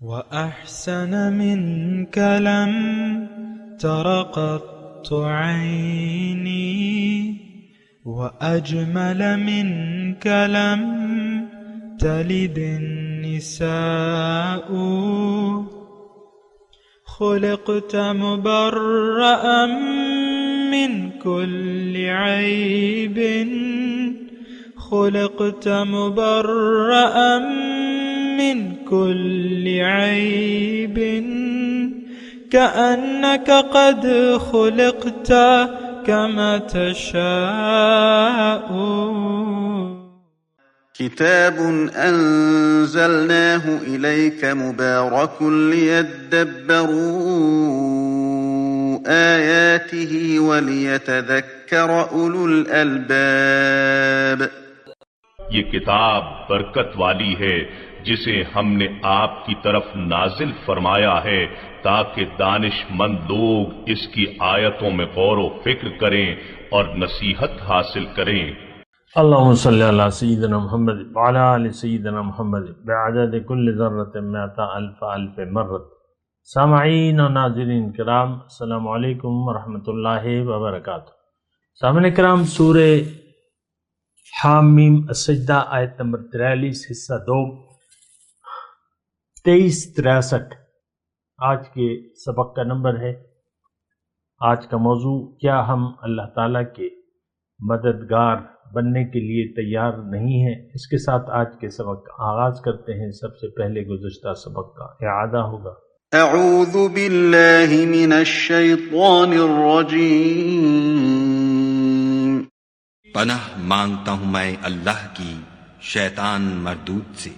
وأحسن منك لم تر قط عيني وأجمل منك لم تلد النساء خلقت مبرأ من كل عيب خلقت مبرأ من كل عيب كأنك قد خلقت كما تشاء. كتاب أنزلناه إليك مبارك ليدبروا آياته وليتذكر أولو الألباب. یہ کتاب برکت والی ہے جسے ہم نے آپ کی طرف نازل فرمایا ہے تاکہ دانش مند لوگ اس کی آیتوں میں غور و فکر کریں اور نصیحت حاصل کریں. اللہم صلی علی سیدنا محمد وعلی آل سیدنا محمد بعدد کل ذرۃ مئۃ الف الف مرۃ. سامعین و ناظرین کرام، السلام علیکم ورحمۃ اللہ وبرکاتہ. سامعین کرام، سورہ حامیم السجدہ آیت نمبر 43 حصہ 2 2363 آج کے سبق کا نمبر ہے. آج کا موضوع، کیا ہم اللہ تعالیٰ کے مددگار بننے کے لیے تیار نہیں ہیں؟ اس کے ساتھ آج کے سبق کا آغاز کرتے ہیں. سب سے پہلے گزشتہ سبق کا اعادہ ہوگا. اعوذ باللہ من الشیطان الرجیم. پناہ مانگتا ہوں میں اللہ کی شیطان مردود سے.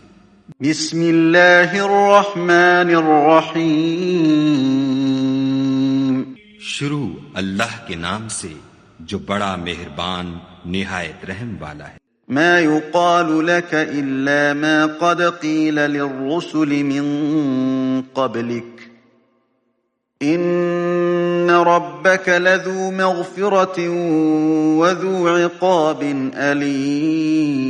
بسم اللہ الرحمن الرحیم. شروع اللہ کے نام سے جو بڑا مہربان نہایت رحم والا ہے. ما يقال لك إلا ما قد قيل للرسل من قبلك إن ربك لذو مغفرة وذو عقاب أليم.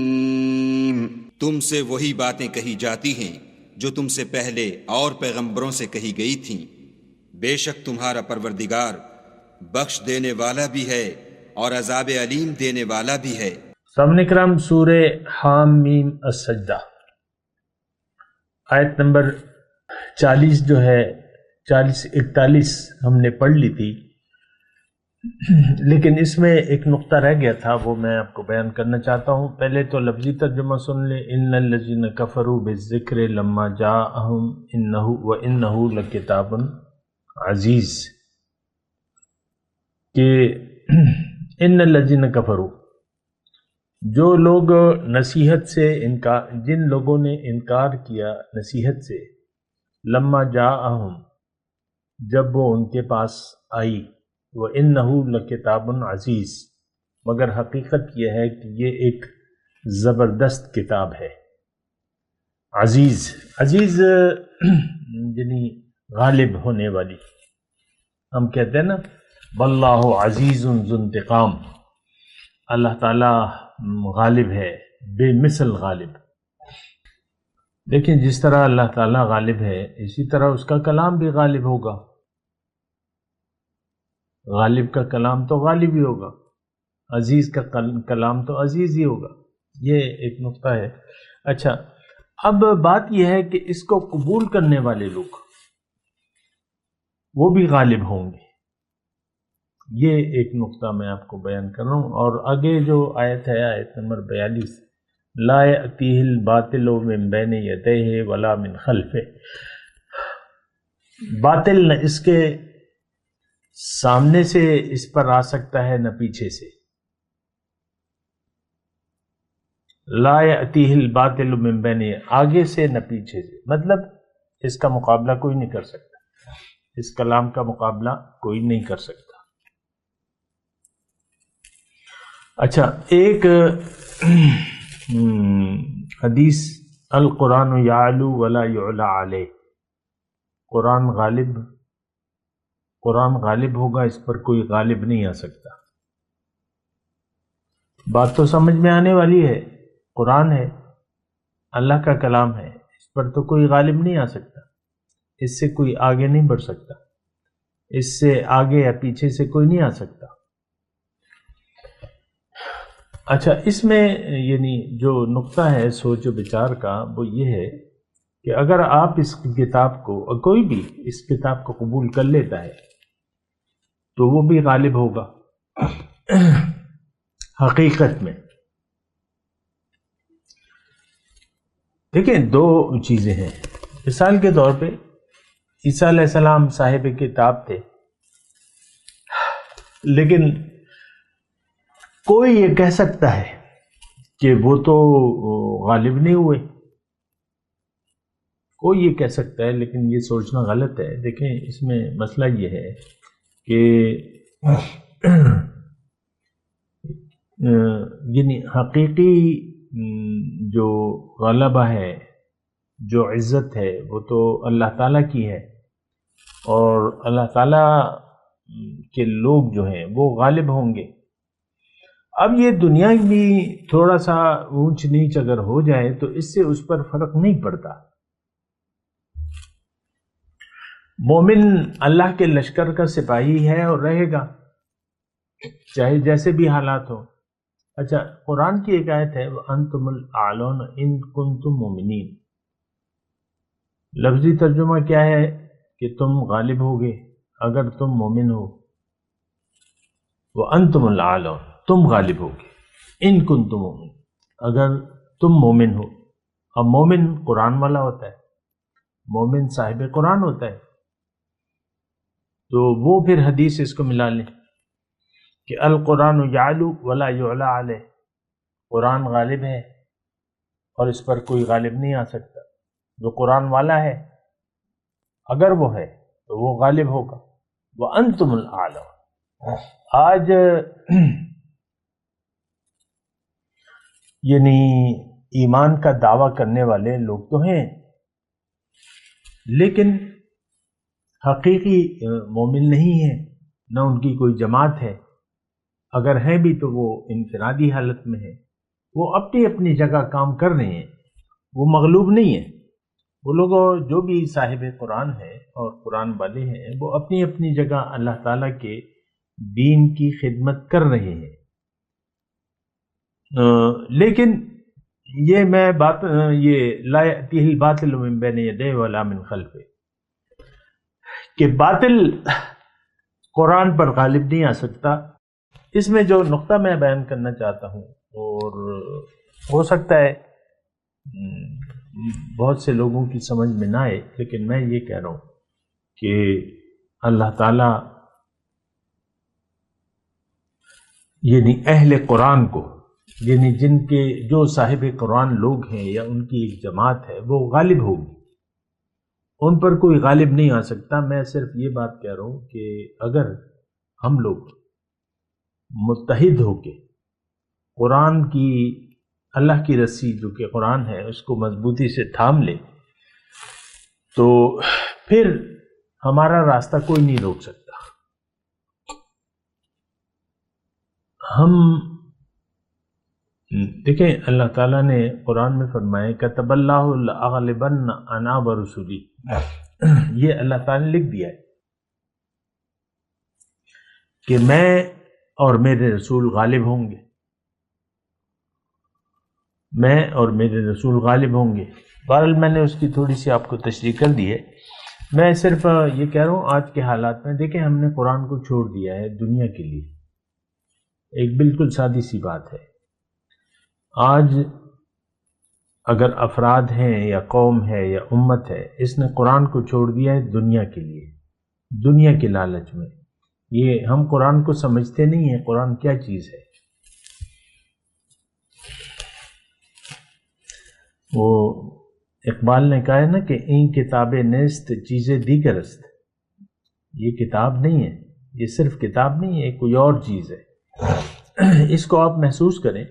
تم سے وہی باتیں کہی جاتی ہیں جو تم سے پہلے اور پیغمبروں سے کہی گئی تھیں. بے شک تمہارا پروردگار بخش دینے والا بھی ہے اور عذاب علیم دینے والا بھی ہے. سامعین کرام، سورہ حامیم السجدہ آیت نمبر 40 جو ہے 41 ہم نے پڑھ لی تھی، لیکن اس میں ایک نقطہ رہ گیا تھا، وہ میں آپ کو بیان کرنا چاہتا ہوں. پہلے تو لفظی ترجمہ سن لیں. ان الذین کفروا بالذکر لما جاءہم وانہ لکتاب عزیز، کہ ان الذین کفروا، جو لوگ نصیحت سے جن لوگوں نے انکار کیا نصیحت سے، لما جاءہم، جب وہ ان کے پاس آئی، وَإِنَّهُ لَكِتَابٌ عَزِيزٌ، مگر حقیقت یہ ہے کہ یہ ایک زبردست کتاب ہے. عزیز یعنی غالب ہونے والی. ہم کہتے ہیں نا واللہ عزیز ذو انتقام، اللہ تعالیٰ غالب ہے، بے مثل غالب. دیکھیں، جس طرح اللہ تعالیٰ غالب ہے اسی طرح اس کا کلام بھی غالب ہوگا. غالب کا کلام تو غالب ہی ہوگا، عزیز کا کلام تو عزیز ہی ہوگا. یہ ایک نقطہ ہے. اچھا، اب بات یہ ہے کہ اس کو قبول کرنے والے لوگ وہ بھی غالب ہوں گے. یہ ایک نقطہ میں آپ کو بیان کر رہا ہوں. اور آگے جو آیت ہے، آیت نمبر 42، لا یأتیہ الباطل من بین یدیہ ولا من خلفہ، باطل نہ اس کے سامنے سے اس پر آ سکتا ہے نہ پیچھے سے. لا یأتیہ الباطل من بین، آگے سے نہ پیچھے سے، مطلب اس کا مقابلہ کوئی نہیں کر سکتا، اس کلام کا مقابلہ کوئی نہیں کر سکتا. اچھا، ایک حدیث، القرآن یعلو ولا یعلی علیہ، قرآن غالب ہوگا، اس پر کوئی غالب نہیں آ سکتا. بات تو سمجھ میں آنے والی ہے. قرآن ہے، اللہ کا کلام ہے، اس پر تو کوئی غالب نہیں آ سکتا. اس سے کوئی آگے نہیں بڑھ سکتا، اس سے آگے یا پیچھے سے کوئی نہیں آ سکتا۔ اچھا، اس میں یعنی جو نقطہ ہے سوچ و بچار کا وہ یہ ہے کہ اگر آپ اس کتاب کو، اور کوئی بھی اس کتاب کو قبول کر لیتا ہے تو وہ بھی غالب ہوگا حقیقت میں۔ دیکھیں، دو چیزیں ہیں۔ مثال کے طور پہ عیسیٰ علیہ السلام صاحب کتاب تھے، لیکن کوئی یہ کہہ سکتا ہے کہ وہ تو غالب نہیں ہوئے، کوئی یہ کہہ سکتا ہے، لیکن یہ سوچنا غلط ہے۔ دیکھیں، اس میں مسئلہ یہ ہے کہ یعنی حقیقی جو غلبہ ہے، جو عزت ہے، وہ تو اللہ تعالیٰ کی ہے، اور اللہ تعالیٰ کے لوگ جو ہیں وہ غالب ہوں گے۔ اب یہ دنیا بھی تھوڑا سا اونچ نیچ اگر ہو جائے تو اس سے اس پر فرق نہیں پڑتا۔ مومن اللہ کے لشکر کا سپاہی ہے اور رہے گا، چاہے جیسے بھی حالات ہو۔ اچھا، قرآن کی ایک آیت ہے وَأَنْتُمُ الْأَعْلَوْنَ إِن كُنتُم مُؤْمِنِينَ، لفظی ترجمہ کیا ہے کہ تم غالب ہوگے اگر تم مومن ہو۔ وَأَنْتُمُ الْأَعْلَوْنَ، تم غالب ہوگے، ان کنتم مومن، اگر تم مومن ہو۔ اب مومن قرآن والا ہوتا ہے، مومن صاحب قرآن ہوتا ہے، تو وہ پھر حدیث اس کو ملا لیں کہ القرآن یعلو ولا یعلی علیہ، قرآن غالب ہے اور اس پر کوئی غالب نہیں آ سکتا۔ جو قرآن والا ہے اگر وہ ہے تو وہ غالب ہوگا۔ وَأَنْتُمُ الْأَعْلَوْنَ، آج یعنی ایمان کا دعویٰ کرنے والے لوگ تو ہیں، لیکن حقیقی مومن نہیں ہیں، نہ ان کی کوئی جماعت ہے، اگر ہیں بھی تو وہ انفرادی حالت میں ہیں، وہ اپنی اپنی جگہ کام کر رہے ہیں، وہ مغلوب نہیں ہیں۔ وہ لوگ جو بھی صاحب قرآن ہیں اور قرآن والے ہیں وہ اپنی اپنی جگہ اللہ تعالیٰ کے دین کی خدمت کر رہے ہیں۔ لیکن یہ میں بات یہ لا یأتیہ الباطل من بین یدیہ ولا من خلفہ، کہ باطل قرآن پر غالب نہیں آ سکتا۔ اس میں جو نقطہ میں بیان کرنا چاہتا ہوں، اور ہو سکتا ہے بہت سے لوگوں کی سمجھ میں نہ آئے، لیکن میں یہ کہہ رہا ہوں کہ اللہ تعالیٰ یعنی اہل قرآن کو، یعنی جن کے جو صاحب قرآن لوگ ہیں یا ان کی ایک جماعت ہے، وہ غالب ہوگی، ان پر کوئی غالب نہیں آ سکتا۔ میں صرف یہ بات کہہ رہا ہوں کہ اگر ہم لوگ متحد ہو کے قرآن کی، اللہ کی رسی جو کہ قرآن ہے، اس کو مضبوطی سے تھام لے تو پھر ہمارا راستہ کوئی نہیں روک سکتا۔ ہم دیکھیں، اللہ تعالیٰ نے قرآن میں فرمایا کتب اللہ لأغلبن انا ورسلی، یہ اللہ تعالیٰ نے لکھ دیا ہے کہ میں اور میرے رسول غالب ہوں گے، میں اور میرے رسول غالب ہوں گے۔ بہرحال میں نے اس کی تھوڑی سی آپ کو تشریح کر دی ہے۔ میں صرف یہ کہہ رہا ہوں آج کے حالات میں دیکھیں، ہم نے قرآن کو چھوڑ دیا ہے دنیا کے لیے، ایک بالکل سادی سی بات ہے۔ آج اگر افراد ہیں یا قوم ہے یا امت ہے، اس نے قرآن کو چھوڑ دیا ہے دنیا کے لیے، دنیا کے لالچ میں۔ یہ ہم قرآن کو سمجھتے نہیں ہیں، قرآن کیا چیز ہے۔ وہ اقبال نے کہا ہے نا کہ این کتابیں نیست چیزیں دیگر است، یہ کتاب نہیں ہے، یہ صرف کتاب نہیں ہے، کوئی اور چیز ہے۔ اس کو آپ محسوس کریں۔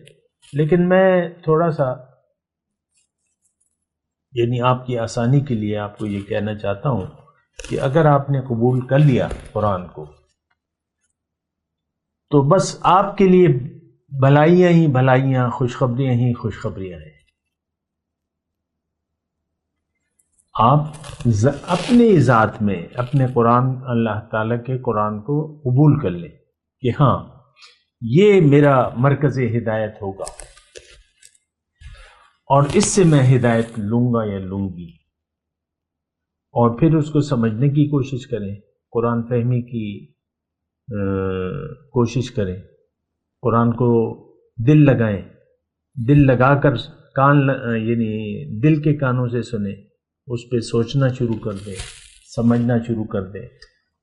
لیکن میں تھوڑا سا یعنی آپ کی آسانی کے لیے آپ کو یہ کہنا چاہتا ہوں کہ اگر آپ نے قبول کر لیا قرآن کو تو بس آپ کے لیے بھلائیاں ہی بھلائیاں، خوشخبریاں ہی خوشخبریاں ہیں۔ آپ اپنی ذات میں اپنے قرآن، اللہ تعالیٰ کے قرآن کو قبول کر لیں کہ ہاں یہ میرا مرکز ہدایت ہوگا اور اس سے میں ہدایت لوں گا یا لوں گی، اور پھر اس کو سمجھنے کی کوشش کریں، قرآن فہمی کی کوشش کریں، قرآن کو دل لگائیں، دل لگا کر یعنی دل کے کانوں سے سنیں، اس پہ سوچنا شروع کر دیں، سمجھنا شروع کر دیں،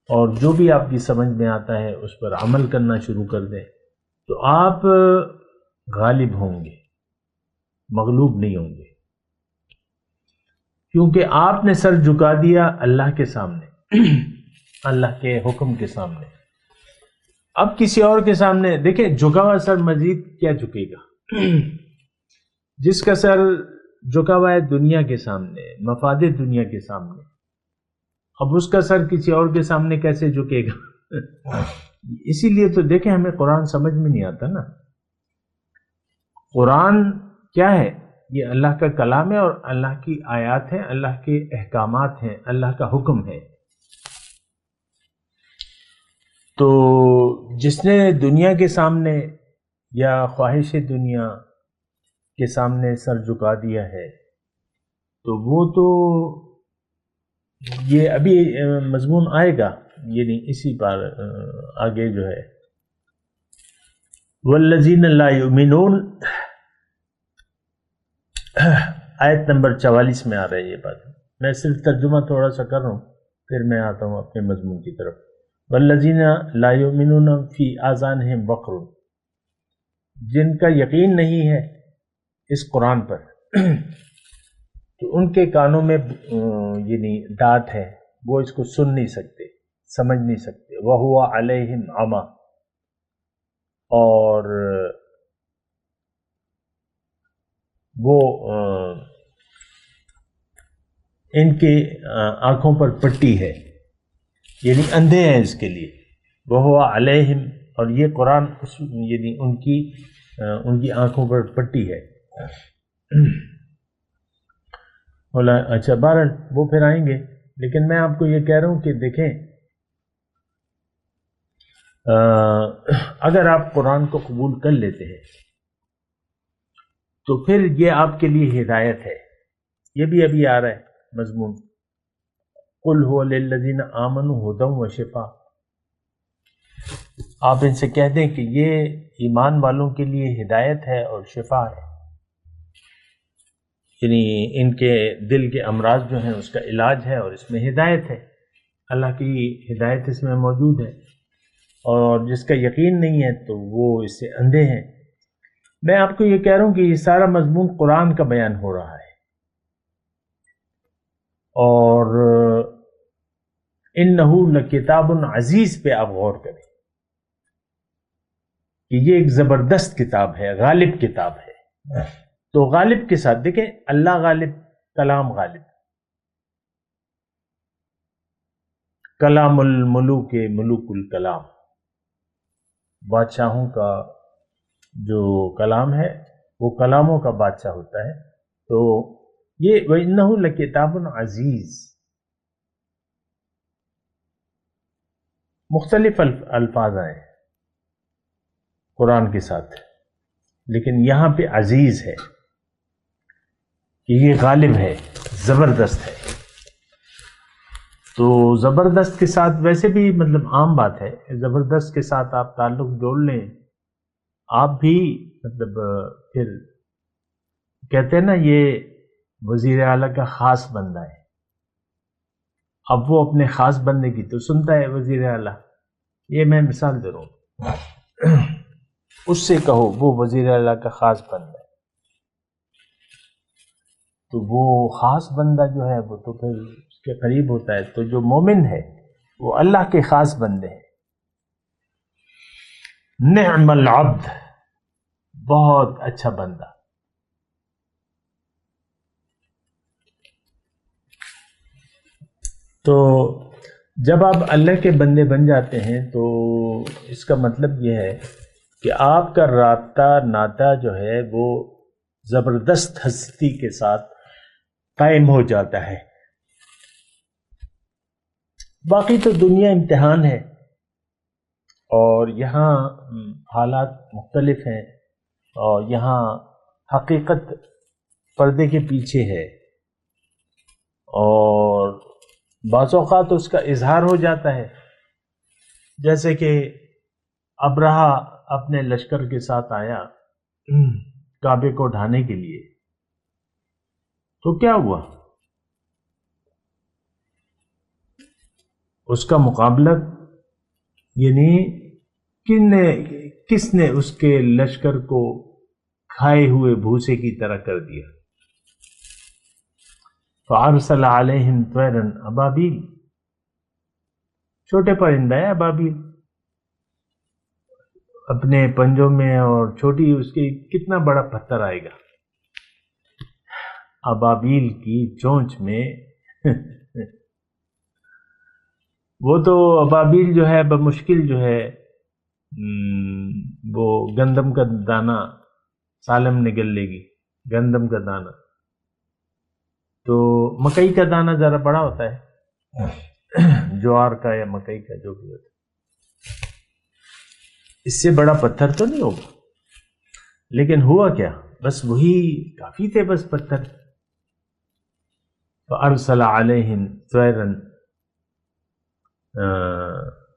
اور جو بھی آپ کی سمجھ میں آتا ہے اس پر عمل کرنا شروع کر دیں، تو آپ غالب ہوں گے، مغلوب نہیں ہوں گے، کیونکہ آپ نے سر جھکا دیا اللہ کے سامنے، اللہ کے حکم کے سامنے۔ اب کسی اور کے سامنے دیکھیں، جھکا ہوا سر مزید کیا جھکے گا؟ جس کا سر جھکا ہوا ہے دنیا کے سامنے، مفاد دنیا کے سامنے، اب اس کا سر کسی اور کے سامنے کیسے جھکے گا؟ اسی لیے تو دیکھیں ہمیں قرآن سمجھ میں نہیں آتا نا۔ قرآن کیا ہے؟ یہ اللہ کا کلام ہے اور اللہ کی آیات ہیں، اللہ کے احکامات ہیں، اللہ کا حکم ہے۔ تو جس نے دنیا کے سامنے یا خواہش دنیا کے سامنے سر جھکا دیا ہے، تو وہ تو یہ ابھی مضمون آئے گا، یعنی اسی پر آگے جو ہے والذین لا یؤمنون، آیت نمبر 44 میں آ رہا ہے یہ بات۔ میں صرف ترجمہ تھوڑا سا کر رہا ہوں، پھر میں آتا ہوں اپنے مضمون کی طرف۔ والذین لا یؤمنون فی آذانہم وقر، جن کا یقین نہیں ہے اس قرآن پر، تو ان کے کانوں میں یعنی ڈانٹ ہے، وہ اس کو سن نہیں سکتے، سمجھ نہیں سکتے۔ وَهُوَ عَلَيْهِمْ عَمًى، اور وہ ان کی آنکھوں پر پٹی ہے، یعنی اندھے ہیں اس کے لیے۔ وَهُوَ عَلَيْهِمْ، اور یہ قرآن یعنی ان کی آنکھوں پر پٹی ہے۔ اچھا بہرحال وہ پھر آئیں گے، لیکن میں آپ کو یہ کہہ رہا ہوں کہ دیکھیں، اگر آپ قرآن کو قبول کر لیتے ہیں تو پھر یہ آپ کے لیے ہدایت ہے۔ یہ بھی ابھی آ رہا ہے مضمون، قُلْ هُوَ لِلَّذِينَ آمَنُوا هُدًى وَشِفَاءٌ، آپ ان سے کہہ دیں کہ یہ ایمان والوں کے لیے ہدایت ہے اور شفا ہے، یعنی ان کے دل کے امراض جو ہیں اس کا علاج ہے، اور اس میں ہدایت ہے، اللہ کی ہدایت اس میں موجود ہے، اور جس کا یقین نہیں ہے تو وہ اس سے اندھے ہیں۔ میں آپ کو یہ کہہ رہا ہوں کہ یہ سارا مضمون قرآن کا بیان ہو رہا ہے، اور اِنَّهُ لَكِتَابٌ عزیز پہ آپ غور کریں کہ یہ ایک زبردست کتاب ہے، غالب کتاب ہے۔ تو غالب کے ساتھ دیکھیں، اللہ غالب، کلام غالب، کلام الملوک ملوک الکلام، بادشاہوں کا جو کلام ہے وہ کلاموں کا بادشاہ ہوتا ہے۔ تو یہ وَإِنَّهُ لَكِتَابٌ عزیز، مختلف الفاظ آئے قرآن کے ساتھ، لیکن یہاں پہ عزیز ہے کہ یہ غالب ہے، زبردست ہے۔ تو زبردست کے ساتھ ویسے بھی مطلب عام بات ہے، زبردست کے ساتھ آپ تعلق جوڑ لیں، آپ بھی مطلب پھر کہتے ہیں نا یہ وزیر اعلیٰ کا خاص بندہ ہے، اب وہ اپنے خاص بندے کی تو سنتا ہے وزیر اعلیٰ، یہ میں مثال دے رہا ہوں، اس سے کہو وہ وزیر اعلیٰ کا خاص بندہ ہے، تو وہ خاص بندہ جو ہے وہ تو پھر اس کے قریب ہوتا ہے۔ تو جو مومن ہے وہ اللہ کے خاص بندے ہیں۔ نعم العبد، بہت اچھا بندہ۔ تو جب آپ اللہ کے بندے بن جاتے ہیں تو اس کا مطلب یہ ہے کہ آپ کا رابطہ ناطہ جو ہے وہ زبردست ہستی کے ساتھ قائم ہو جاتا ہے۔ باقی تو دنیا امتحان ہے، اور یہاں حالات مختلف ہیں، اور یہاں حقیقت پردے کے پیچھے ہے، اور بعض اوقات اس کا اظہار ہو جاتا ہے، جیسے کہ ابرہہ اپنے لشکر کے ساتھ آیا کعبے کو ڈھانے کے لیے، تو کیا ہوا؟ اس کا مقابلہ یعنی کس نے اس کے لشکر کو کھائے ہوئے بھوسے کی طرح کر دیا؟ فَأَرْسَلَ عَلَيْهِمْ طَيْرًا أَبَابِيلَ، چھوٹے پرندہ ہے ابابیل، اپنے پنجوں میں، اور چھوٹی اس کی کتنا بڑا پتھر آئے گا ابابیل کی چونچ میں وہ تو ابابیل جو ہے بمشکل جو ہے وہ گندم کا دانہ سالم نگل لے گی، گندم کا دانہ، تو مکئی کا دانہ ذرا بڑا ہوتا ہے، جوار کا یا مکئی کا جو بھی ہوتا ہے، اس سے بڑا پتھر تو نہیں ہوگا، لیکن ہوا کیا؟ بس وہی کافی تھے، بس پتھر۔ فَأَرْسَلَ عَلَيْهِمْ طَيْرًا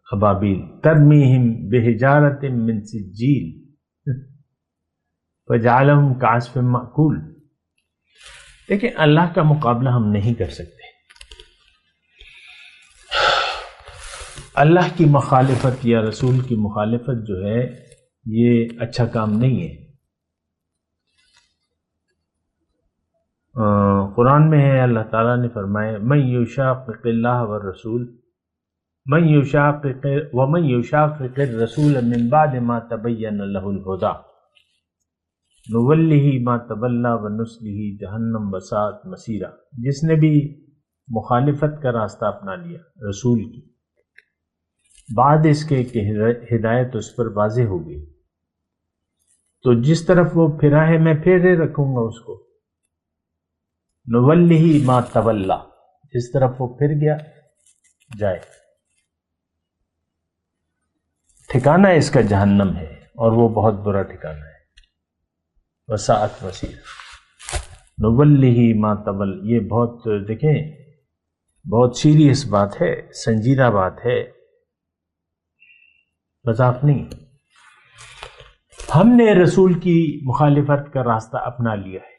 ابابیل ترمیہم بحجارۃ من سجیل فجعلہم کعصف مأکول۔ دیکھیں اللہ کا مقابلہ ہم نہیں کر سکتے، اللہ کی مخالفت یا رسول کی مخالفت جو ہے یہ اچھا کام نہیں ہے۔ قرآن میں ہے، اللہ تعالیٰ نے فرمایا من یشاقق اللہ والرسول ومن یشاقق الرسول من بعد ما تبین له الہدی نولہ ما تولی ونصلہ جہنم وساءت مصیرا۔ جس نے بھی مخالفت کا راستہ اپنا لیا رسول کی بعد اس کے کہ ہدایت اس پر واضح ہو گئی، تو جس طرف وہ پھرا ہے میں پھیرے رکھوں گا اس کو، نولہ ما تولی، جس طرف وہ پھر گیا جائے، ٹھکانہ اس کا جہنم ہے، اور وہ بہت برا ٹھکانہ ہے، وساءت مصیرا، نولہ ما تولی۔ یہ بہت دیکھیں بہت سیریس بات ہے، سنجیدہ بات ہے، مذاق نہیں۔ ہم نے رسول کی مخالفت کا راستہ اپنا لیا ہے،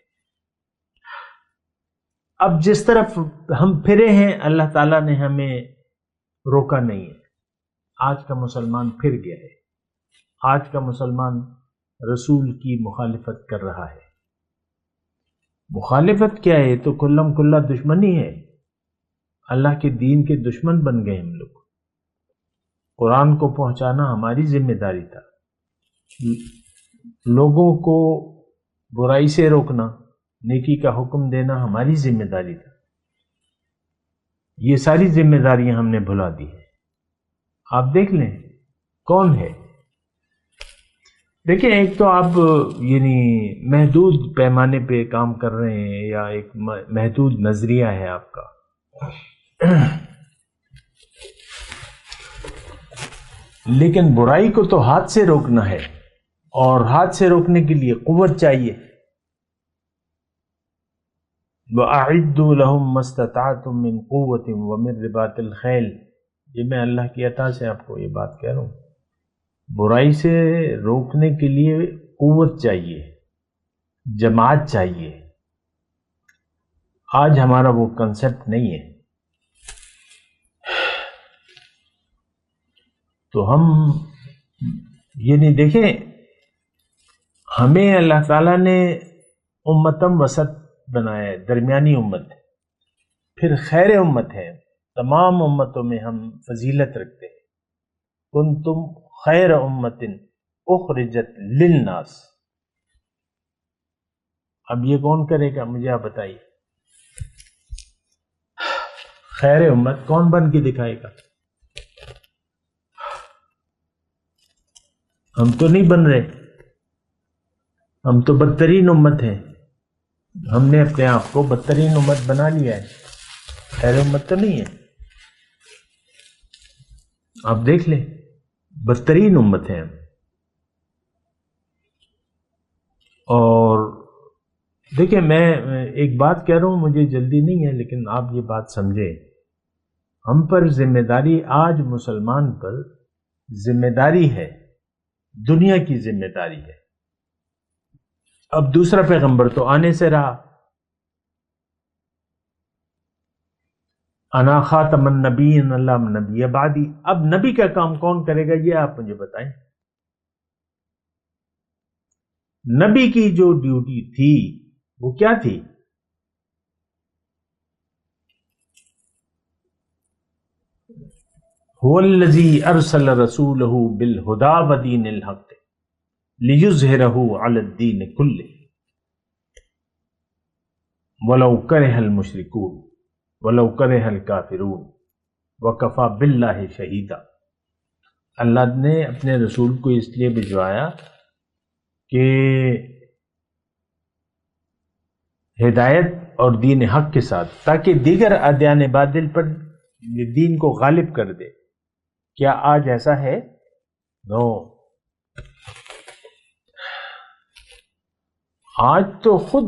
اب جس طرف ہم پھرے ہیں اللہ تعالیٰ نے ہمیں روکا نہیں ہے۔ آج کا مسلمان پھر گیا ہے، آج کا مسلمان رسول کی مخالفت کر رہا ہے۔ مخالفت کیا ہے؟ تو کلم کلہ دشمنی ہے، اللہ کے دین کے دشمن بن گئے ہم لوگ۔ قرآن کو پہنچانا ہماری ذمہ داری تھا، لوگوں کو برائی سے روکنا، نیکی کا حکم دینا ہماری ذمہ داری تھا۔ یہ ساری ذمہ داریاں ہم نے بھلا دی ہیں۔ آپ دیکھ لیں کون ہے، دیکھیں ایک تو آپ یعنی محدود پیمانے پہ کام کر رہے ہیں، یا ایک محدود نظریہ ہے آپ کا، لیکن برائی کو تو ہاتھ سے روکنا ہے، اور ہاتھ سے روکنے کے لیے قوت چاہیے۔ وَأَعِدُّوا لَهُم مَّا اسْتَطَعْتُم مِّن قُوَّةٍ وَمِن رِّبَاطِ الْخَيْلِ۔ یہ میں اللہ کی عطا سے آپ کو یہ بات کہہ رہا ہوں، برائی سے روکنے کے لیے قوت چاہیے، جماعت چاہیے۔ آج ہمارا وہ کنسپٹ نہیں ہے، تو ہم یعنی دیکھیں ہمیں اللہ تعالیٰ نے امتم وسط بنایا ہے، درمیانی امت ہے، پھر خیر امت ہے، تمام امتوں میں ہم فضیلت رکھتے ہیں۔ کنتم خیر امت اخرجت للناس۔ اب یہ کون کرے گا مجھے آپ بتائیے، خیر امت کون بن کے دکھائے گا؟ ہم تو نہیں بن رہے، ہم تو بدترین امت ہیں، ہم نے اپنے آپ کو بدترین امت بنا لیا ہے، خیر امت تو نہیں ہے۔ آپ دیکھ لیں، بدترین امت ہیں ہم. اور دیکھیں میں ایک بات کہہ رہا ہوں، مجھے جلدی نہیں ہے، لیکن آپ یہ بات سمجھیں، ہم پر ذمہ داری، آج مسلمان پر ذمہ داری ہے، دنیا کی ذمہ داری ہے. اب دوسرا پیغمبر تو آنے سے رہا، انا خاتم النبیین اللہ نبی بعدی. اب نبی کا کام کون کرے گا یہ آپ مجھے بتائیں. نبی کی جو ڈیوٹی تھی وہ کیا تھی؟ هو الذی ارسل رسولہ بالہدی ودین الحق لیظہرہ علی الدین کلہ ولو کرہ المشرکون ولو کرہ الکافرون وکفی باللہ شہیدا. اللہ نے اپنے رسول کو اس لیے بھجوایا کہ ہدایت اور دین حق کے ساتھ، تاکہ دیگر ادیان باطل پر دین کو غالب کر دے. کیا آج ایسا ہے؟ نو. آج تو خود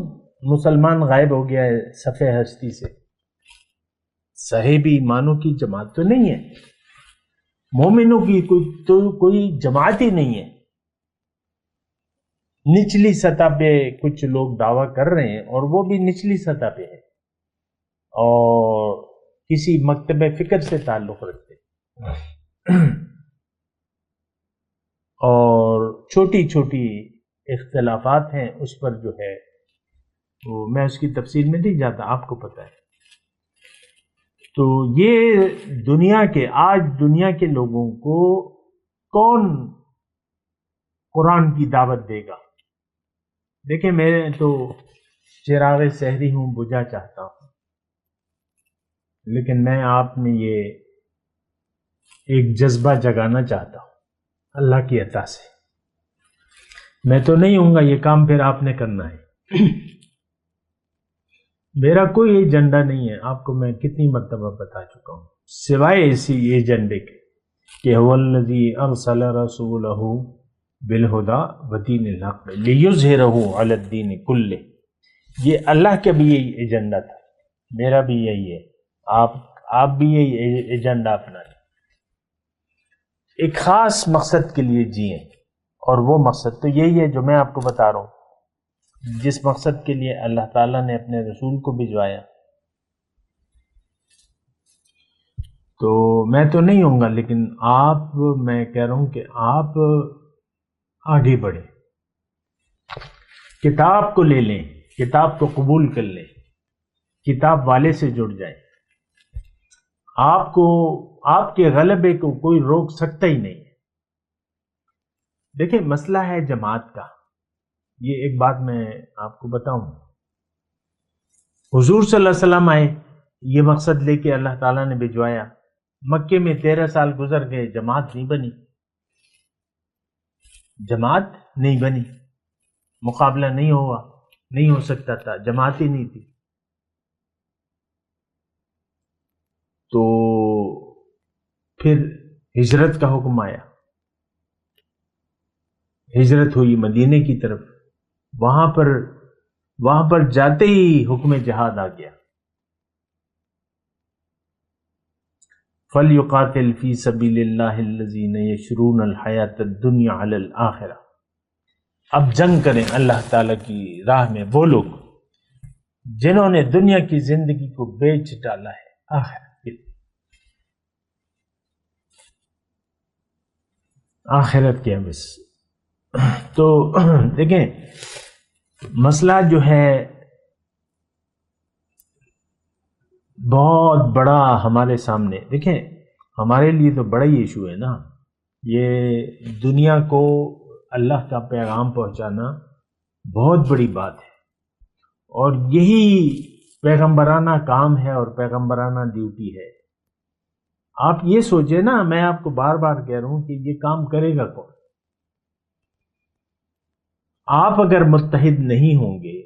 مسلمان غائب ہو گیا ہے صفحہ ہستی سے. صحیح ایمانوں کی جماعت تو نہیں ہے، مومنوں کی کوئی جماعت ہی نہیں ہے. نچلی سطح پہ کچھ لوگ دعویٰ کر رہے ہیں، اور وہ بھی نچلی سطح پہ ہے، اور کسی مکتب فکر سے تعلق رکھتے اور چھوٹی چھوٹی اختلافات ہیں اس پر جو ہے وہ میں اس کی تفصیل میں نہیں جاتا، آپ کو پتہ ہے. تو یہ آج دنیا کے لوگوں کو کون قرآن کی دعوت دے گا؟ دیکھیں میں تو چراغ سحری ہوں، بجھا چاہتا ہوں، لیکن میں آپ میں یہ ایک جذبہ جگانا چاہتا ہوں اللہ کی عطا سے. میں تو نہیں ہوں گا، یہ کام پھر آپ نے کرنا ہے. میرا کوئی ایجنڈا نہیں ہے، آپ کو میں کتنی مرتبہ بتا چکا ہوں، سوائے اسی ایجنڈے کے کہ هو الذی ارسل رسولہ بالہدی ودین الحق لیظہرہ علی الدین کلہ. یہ اللہ کا بھی یہی ایجنڈا تھا، میرا بھی یہی ہے، آپ بھی یہی ایجنڈا اپنا لیں. ایک خاص مقصد کے لیے جئیں، اور وہ مقصد تو یہی ہے جو میں آپ کو بتا رہا ہوں، جس مقصد کے لیے اللہ تعالیٰ نے اپنے رسول کو بھجوایا. تو میں تو نہیں ہوں گا، لیکن میں کہہ رہا ہوں کہ آپ آگے بڑھیں، کتاب کو لے لیں، کتاب کو قبول کر لیں، کتاب والے سے جڑ جائیں. آپ کے غلبے کو کوئی روک سکتا ہی نہیں ہے. دیکھیں مسئلہ ہے جماعت کا. یہ ایک بات میں آپ کو بتاؤں، حضور صلی اللہ علیہ وسلم آئے، یہ مقصد لے کے اللہ تعالیٰ نے بھجوایا. مکے میں 13 سال گزر گئے، جماعت نہیں بنی، جماعت نہیں بنی، مقابلہ نہیں ہو سکتا تھا، جماعت ہی نہیں تھی. تو پھر ہجرت کا حکم آیا، ہجرت ہوئی مدینے کی طرف. وہاں پر جاتے ہی حکم جہاد آ گیا. فَلْيُقَاتِلْ فِي سَبِيلِ اللَّهِ الَّذِينَ يَشْرُونَ الْحَيَاةَ الدُّنْيَا عَلَى الْآخِرَةِ. اب جنگ کریں اللہ تعالیٰ کی راہ میں وہ لوگ جنہوں نے دنیا کی زندگی کو بیچ ڈالا ہے آخرت کے بس. تو دیکھیں مسئلہ جو ہے بہت بڑا ہمارے سامنے. دیکھیں ہمارے لیے تو بڑا ہی ایشو ہے نا، یہ دنیا کو اللہ کا پیغام پہنچانا بہت بڑی بات ہے، اور یہی پیغمبرانہ کام ہے اور پیغمبرانہ ڈیوٹی ہے. آپ یہ سوچیں نا، میں آپ کو بار بار کہہ رہا ہوں کہ یہ کام کرے گا کون؟ آپ اگر متحد نہیں ہوں گے،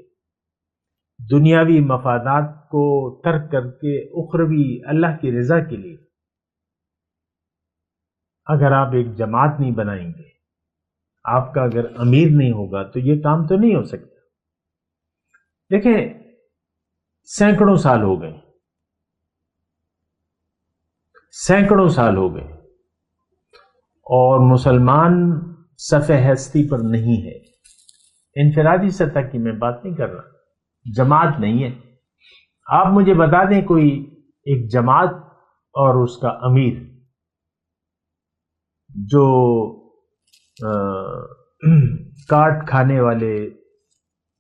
دنیاوی مفادات کو ترک کر کے اخروی اللہ کی رضا کے لیے، اگر آپ ایک جماعت نہیں بنائیں گے، آپ کا اگر امیر نہیں ہوگا تو یہ کام تو نہیں ہو سکتا۔ دیکھیں سینکڑوں سال ہو گئے، سینکڑوں سال ہو گئے اور مسلمان صفِ ہستی پر نہیں ہے۔ انفرادی سطح کی میں بات نہیں کر رہا، جماعت نہیں ہے۔ آپ مجھے بتا دیں کوئی ایک جماعت اور اس کا امیر جو کاٹ کھانے والے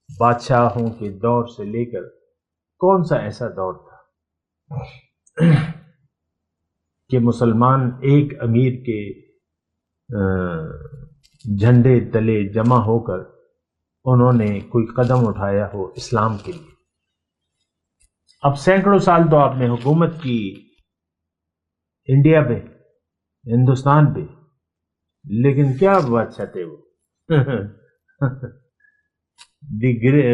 بادشاہوں کے دور سے لے کر کون سا ایسا دور تھا کہ مسلمان ایک امیر کے جھنڈے تلے جمع ہو کر انہوں نے کوئی قدم اٹھایا ہو اسلام کے لیے؟ اب سینکڑوں سال تو آپ نے حکومت کی انڈیا پہ، ہندوستان پہ، لیکن کیا بادشاہ تھے وہ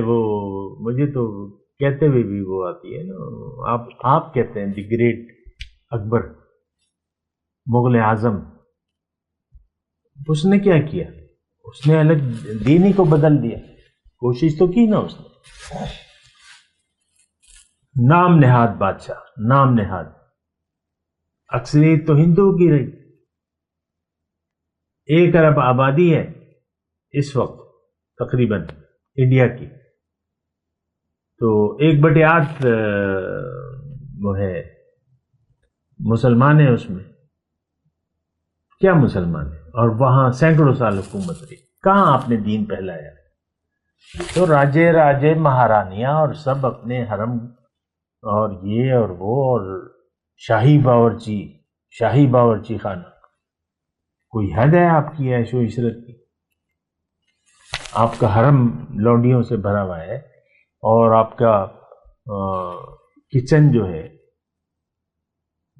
وہ مجھے تو کہتے ہوئے بھی وہ آتی ہے نا، آپ کہتے ہیں دی گریٹ اکبر، مغل اعظم۔ اس نے کیا کیا؟ اس نے الگ دین ہی کو بدل دیا، کوشش تو کی نا اس نے۔ نام نہاد بادشاہ، نام نہاد، اکثریت تو ہندوؤں کی رہی۔ 1 ارب آبادی ہے اس وقت تقریباً انڈیا کی، تو 1/8 وہ ہے مسلمان ہیں اس میں، کیا مسلمان ہیں؟ اور وہاں سینکڑوں سال حکومت رہی، کہاں آپ نے دین پھیلایا؟ تو راجے مہارانیاں اور سب اپنے حرم اور یہ اور وہ اور شاہی باورچی خانہ، کوئی حد ہے آپ کی عیش و عشرت کی؟ آپ کا حرم لونڈیوں سے بھرا ہوا ہے اور آپ کا کچن جو ہے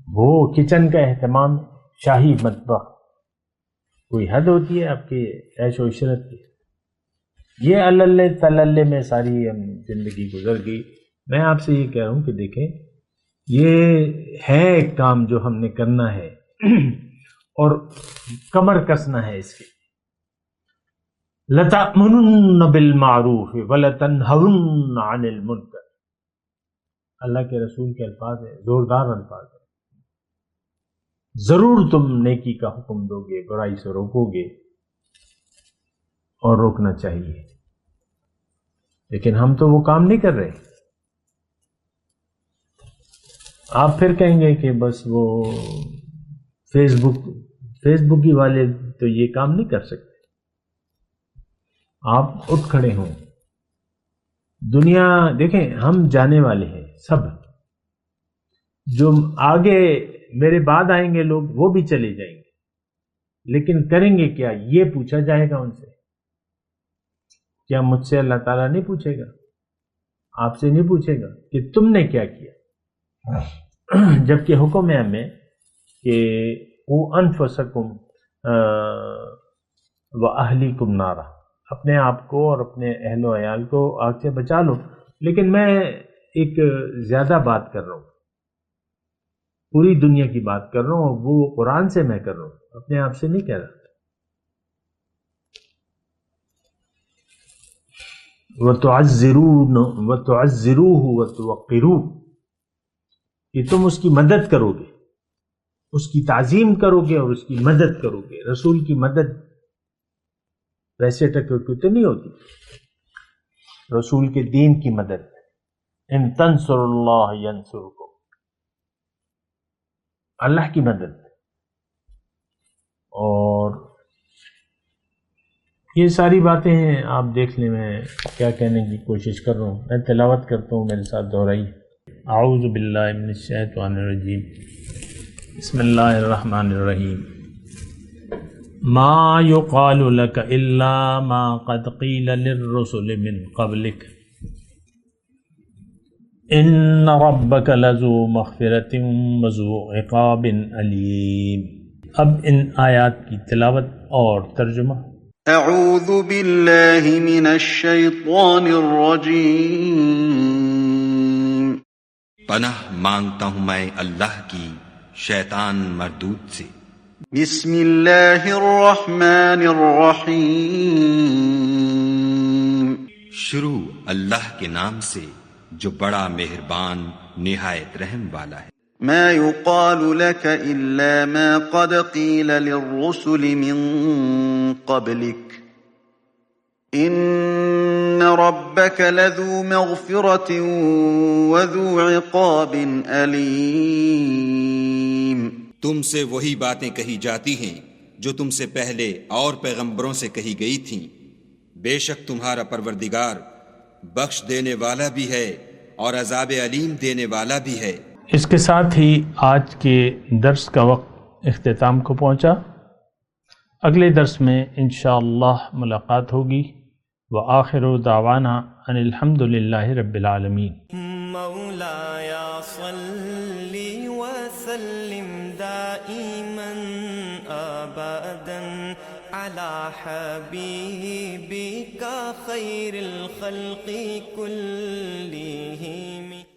وہ کچن کا اہتمام شاہی مطبخ، کوئی حد ہوتی ہے آپ کی عیش و عشرت کی؟ یہ اللہ تللے میں ساری زندگی گزر گئی۔ میں آپ سے یہ کہہ رہا ہوں کہ دیکھیں یہ ہے ایک کام جو ہم نے کرنا ہے اور کمر کسنا ہے اس کے۔ لَتَأْمُرُنَّ بِالْمَعْرُوفِ وَلَتَنْهَوْنَ عَنِ الْمُنكَرِ، اللہ کے رسول کے الفاظ ہیں، زوردار الفاظ ہیں۔ ضرور تم نیکی کا حکم دو گے، برائی سے روکو گے، اور روکنا چاہیے، لیکن ہم تو وہ کام نہیں کر رہے۔ آپ پھر کہیں گے کہ بس وہ فیس بک ہی والے تو یہ کام نہیں کر سکتے۔ آپ اٹھ کھڑے ہوں، دنیا دیکھیں، ہم جانے والے ہیں سب، جو آگے میرے بعد آئیں گے لوگ وہ بھی چلے جائیں گے، لیکن کریں گے کیا یہ پوچھا جائے گا ان سے۔ کیا مجھ سے اللہ تعالیٰ نہیں پوچھے گا؟ آپ سے نہیں پوچھے گا کہ تم نے کیا کیا؟ جبکہ حکم ہے ہمیں کہ انفسکم واہلیکم نارا، اپنے آپ کو اور اپنے اہل و عیال کو آگ سے بچا لو۔ لیکن میں ایک زیادہ بات کر رہا ہوں، پوری دنیا کی بات کر رہا ہوں، اور وہ قرآن سے میں کر رہا ہوں، اپنے آپ سے نہیں کہہ رہا۔ وَتُعَزِّرُوهُ وَتُوَقِّرُوهُ، کہ تم اس کی مدد کرو گے، اس کی تعظیم کرو گے اور اس کی مدد کرو گے۔ رسول کی مدد ویسے ٹکر تو نہیں ہوتی، رسول کے دین کی مدد، ان تنصروا اللہ ینصرکم، اللہ کی مدد۔ اور یہ ساری باتیں ہیں، آپ دیکھ لیں میں کیا کہنے کی کوشش کر رہا ہوں۔ میں تلاوت کرتا ہوں، میرے ساتھ دہرائی۔ اعوذ باللہ من الشیطان الرجیم، بسم اللہ الرحمن الرحیم۔ ما یقال لک الا ما قد قیل للرسل من قبلک ان ربک لذو مغفرۃ وذو عقاب علیم۔ اب ان آیات کی تلاوت اور ترجمہ۔ اعوذ باللہ من الشیطان الرجیم، پناہ مانگتا ہوں میں اللہ کی شیطان مردود سے۔ بسم اللہ الرحمن الرحیم شروع اللہ کے نام سے جو بڑا مہربان نہایت رحم والا ہے۔ ما يقال لك إلا ما قد قيل للرسل من قبلك إن ربك لذو مغفرة وذو عقاب أليم۔ تم سے وہی باتیں کہی جاتی ہیں جو تم سے پہلے اور پیغمبروں سے کہی گئی تھیں، بے شک تمہارا پروردگار بخش دینے والا بھی ہے اور عذاب علیم دینے والا بھی ہے۔ اس کے ساتھ ہی آج کے درس کا وقت اختتام کو پہنچا۔ اگلے درس میں انشاءاللہ ملاقات ہوگی۔ وآخر دعوانا ان الحمد للہ رب العالمین۔ مولایا صلی وسلم دائما ابدا علی حبیبک خیر الخلق کلہم۔